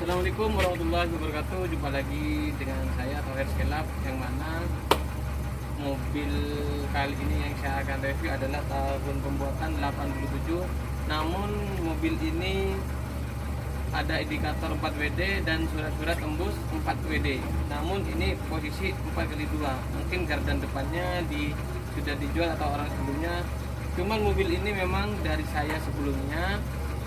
Assalamualaikum warahmatullahi wabarakatuh. Jumpa lagi dengan saya Thohir Skelap, yang mana mobil kali ini yang saya akan review adalah tahun pembuatan 87. Namun mobil ini ada indikator 4WD dan surat-surat tembus 4WD. Namun ini posisi 4x2. Mungkin gardan depannya sudah dijual atau orang sebelumnya. Cuman mobil ini memang dari saya sebelumnya,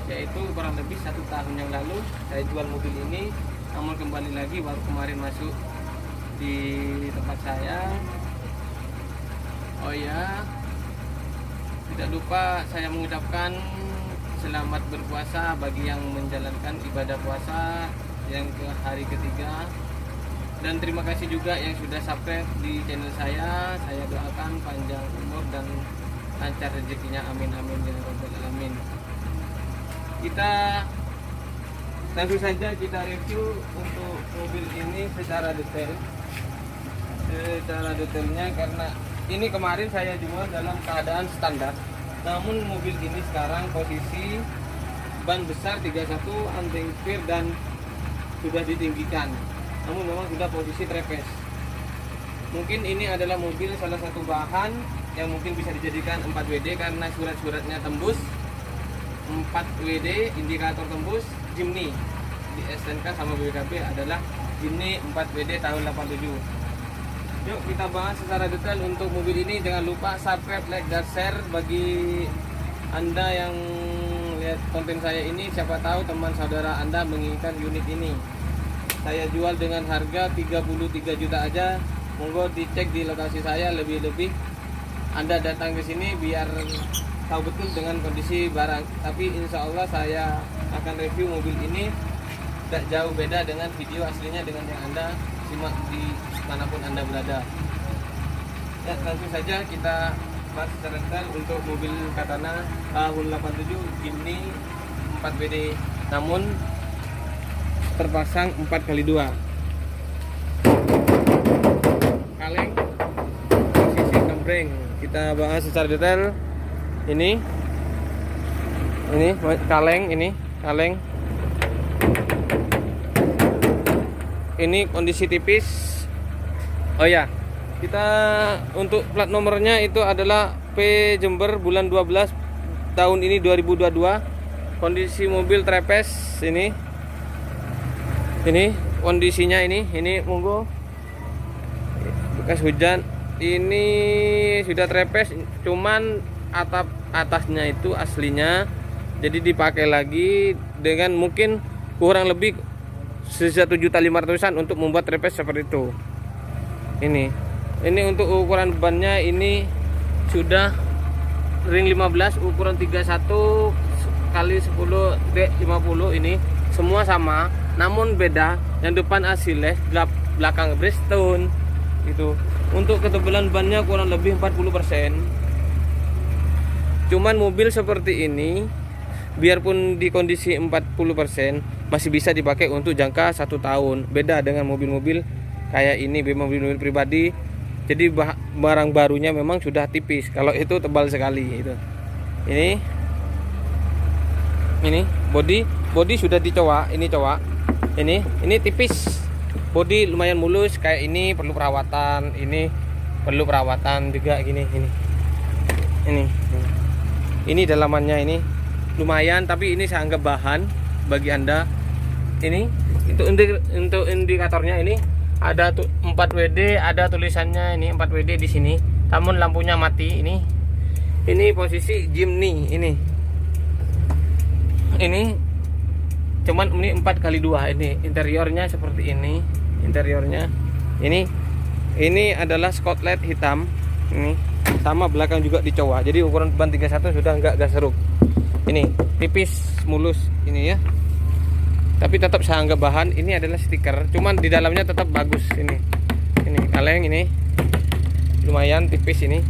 yaitu kurang lebih 1 tahun yang lalu saya jual mobil ini, namun kembali lagi baru kemarin masuk di tempat saya. Oh ya, tidak lupa saya mengucapkan selamat berpuasa bagi yang menjalankan ibadah puasa yang ke hari ketiga, dan terima kasih juga yang sudah subscribe di channel saya. Saya doakan panjang umur dan lancar rezekinya, amin amin ya rabbal alamin. Kita langsung saja kita review untuk mobil ini secara detailnya, karena ini kemarin saya jual dalam keadaan standar, namun mobil ini sekarang posisi ban besar 31 anti setir dan sudah ditinggikan, namun memang sudah posisi trepes. Mungkin ini adalah mobil salah satu bahan yang mungkin bisa dijadikan 4WD karena surat-suratnya tembus 4WD, indikator tembus Jimny. Di STNK sama BPKB adalah Jimny 4WD tahun 87. Yuk kita bahas secara detail untuk mobil ini. Jangan lupa subscribe, like, dan share. Bagi Anda yang lihat konten saya ini, siapa tahu teman saudara Anda menginginkan unit ini. Saya jual dengan harga 33 juta aja. Monggo dicek di lokasi saya. Lebih-lebih Anda datang ke sini biar tahu betul dengan kondisi barang. Tapi insya Allah saya akan review mobil ini tidak jauh beda dengan video aslinya dengan yang Anda simak di manapun Anda berada. Ya, langsung saja kita bahas secara detail untuk mobil Katana tahun 87 Jimny 4WD, namun terpasang 4x2 kaleng, posisi gembreng. Kita bahas secara detail. Ini kaleng, ini kondisi tipis. Oh ya, kita untuk plat nomornya itu adalah P Jember bulan 12 tahun ini 2022. Kondisi mobil trepes ini kondisinya ini monggo bekas hujan. Ini sudah trepes, cuman atap atasnya itu aslinya, jadi dipakai lagi dengan mungkin kurang lebih 1.500.000-an untuk membuat trepes seperti itu. Ini untuk ukuran bannya ini sudah ring 15 ukuran 31 kali 10 D50. Ini semua sama, namun beda. Yang depan Asiles, belakang Bridgestone. Itu untuk ketebalan bannya kurang lebih 40%. Cuman mobil seperti ini, biarpun di kondisi 40%, masih bisa dipakai untuk jangka 1 tahun. Beda dengan mobil-mobil kayak ini, mobil-mobil pribadi. Jadi barang barunya memang sudah tipis. Kalau itu tebal sekali. Itu. Ini body sudah dicowak. Ini cowak. Ini tipis. Body lumayan mulus. Kayak ini perlu perawatan. Ini perlu perawatan juga gini. Ini dalamannya ini lumayan, tapi ini saya anggap bahan bagi Anda. Ini untuk indikatornya ini ada 4WD, ada tulisannya ini 4WD di sini. Namun lampunya mati. Ini posisi Jimny ini cuman ini 4x2. Ini interiornya seperti ini. Interiornya ini adalah Scotland hitam. Ini sama belakang juga dicowak, jadi ukuran ban 31 sudah enggak gasruk. Ini tipis mulus ini ya, tapi tetap saya anggap bahan. Ini adalah stiker, cuman di dalamnya tetap bagus. Ini kaleng, ini lumayan tipis. Ini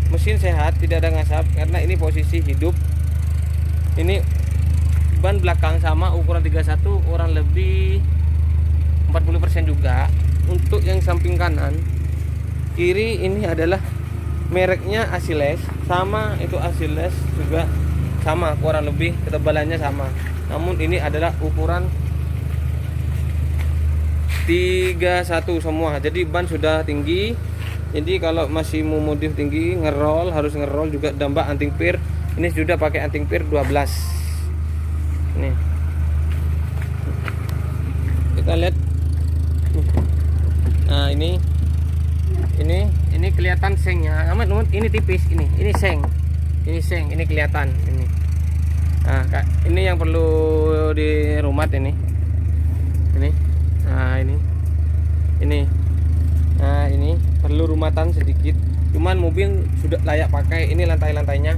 mesin sehat, tidak ada ngasap karena ini posisi hidup. Ini ban belakang sama ukuran 31 kurang lebih 40% juga. Untuk yang samping kanan kiri ini adalah mereknya Asiles, sama itu Asiles juga sama, kurang lebih ketebalannya sama. namun ini adalah ukuran 31 semua. Jadi ban sudah tinggi. Jadi kalau masih mau modif tinggi, harus ngerol juga dambah anting pir. Ini sudah pakai anting pir 12. Nih. Kita lihat. Nah, ini kelihatan sengnya. Amat ini tipis ini seng. Ini seng, ini kelihatan ini. Nah, ini yang perlu dirumat ini. Ini. Nah, ini. Nah, ini perlu rumatan sedikit. Cuman mobil sudah layak pakai. Ini lantai-lantainya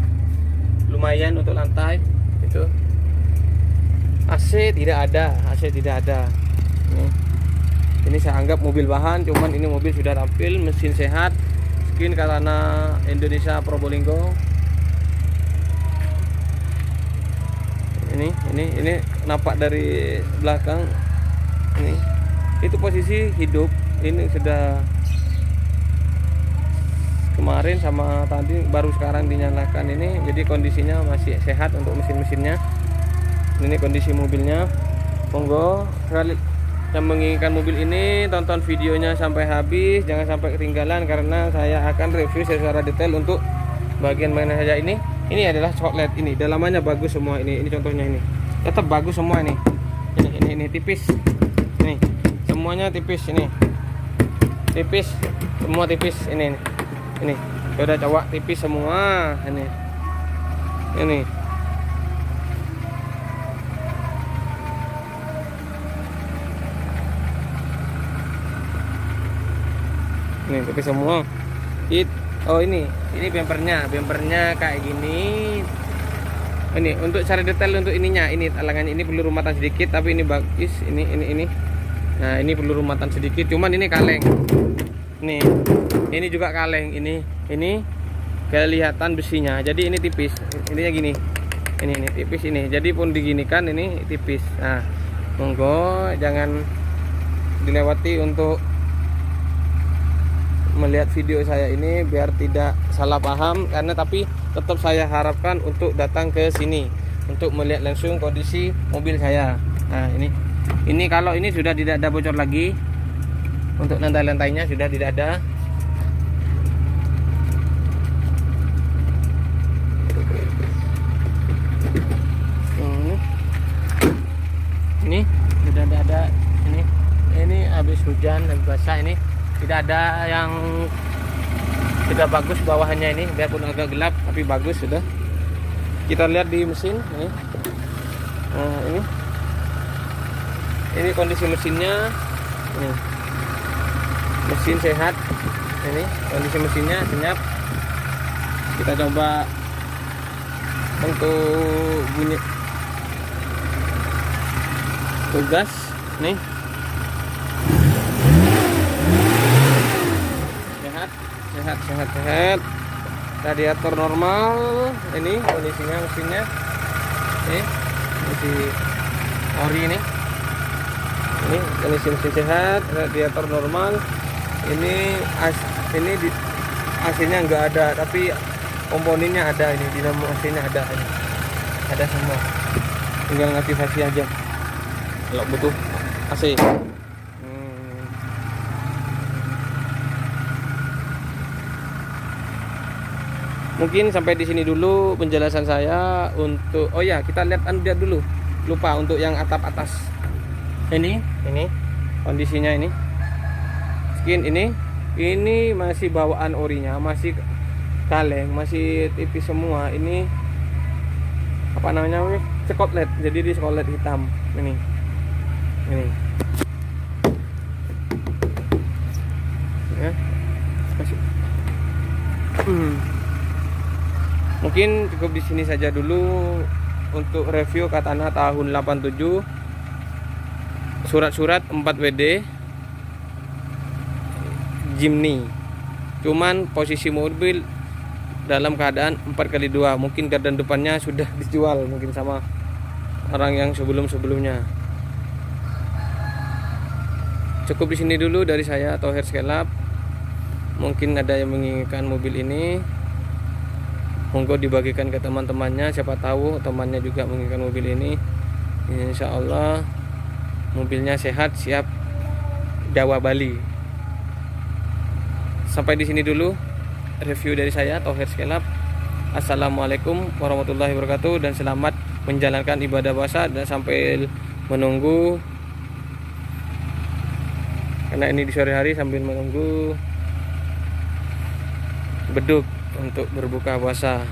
lumayan untuk lantai itu. AC tidak ada. Ini saya anggap mobil bahan, cuman ini mobil sudah tampil, mesin sehat, skin karena Indonesia Probolinggo. Ini nampak dari belakang. Ini itu posisi hidup. Ini sudah kemarin sama tadi baru sekarang dinyalakan ini, jadi kondisinya masih sehat untuk mesin-mesinnya. Ini kondisi mobilnya. Monggo sekali yang menginginkan mobil ini tonton videonya sampai habis, jangan sampai ketinggalan karena saya akan review secara detail untuk bagian mana saja. Ini adalah outlet, ini dalamannya bagus semua. Ini contohnya, ini tetap bagus semua. Ini tipis, ini semuanya tipis, ini tipis semua, tipis ini udah cowok tipis semua. Ini tipis semua. Ini bempernya kayak gini. Ini untuk cara detail untuk ininya, ini talangannya ini perlu rumatan sedikit, tapi ini bagus. Ini nah, ini perlu rumatan sedikit, cuman ini kaleng. Ini juga kaleng. Ini kelihatan besinya, jadi ini tipis. Ininya gini, ini tipis ini. Jadi pun diginikan ini tipis. Nah, monggo jangan dilewati untuk melihat video saya ini biar tidak salah paham, karena tapi tetap saya harapkan untuk datang ke sini untuk melihat langsung kondisi mobil saya. Nah, ini kalau ini sudah tidak ada bocor lagi, untuk lantai-lantainya sudah tidak ada. Ini sudah tidak ada. Ini habis hujan dan basah, ini tidak ada yang tidak bagus bawahannya. Ini biarpun agak gelap tapi bagus sudah. Kita lihat di mesin ini. Nah, ini kondisi mesinnya. Ini mesin sehat. Ini kondisi mesinnya senyap. Kita coba untuk bunyi tugas nih. Sehat. Radiator normal. Ini kondisinya mesinnya. Ini masih ori ini. Ini kondisi mesin sehat, radiator normal. Ini AC-nya enggak ada, tapi komponennya ada. Ini dinamo AC-nya ada. Ini ada semua. Tinggal ngaktifasi aja kalau butuh AC. Mungkin sampai di sini dulu penjelasan saya untuk kita lihat dulu. Lupa untuk yang atap atas. Ini kondisinya ini. Skin ini masih bawaan orinya, masih kaleng, masih tipis semua. Ini apa namanya? Skotlet. Jadi di skotlet hitam. Ini. Ya. Masih. Mungkin cukup di sini saja dulu untuk review Katana tahun 87. Surat-surat 4 WD Jimny. Cuman posisi mobil dalam keadaan 4x2. Mungkin gardan depannya sudah dijual mungkin sama orang yang sebelum-sebelumnya. Cukup di sini dulu dari saya, Thohir Skilap. Mungkin ada yang menginginkan mobil ini, monggo dibagikan ke teman-temannya, siapa tahu temannya juga menginginkan mobil ini. Insya Allah mobilnya sehat, siap Jawa Bali. Sampai di sini dulu review dari saya, Tauhir Skelap. Assalamualaikum warahmatullahi wabarakatuh, dan selamat menjalankan ibadah puasa dan sampai menunggu, karena ini di sore hari, sambil menunggu beduk untuk berbuka puasa.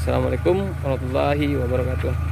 Assalamualaikum warahmatullahi wabarakatuh.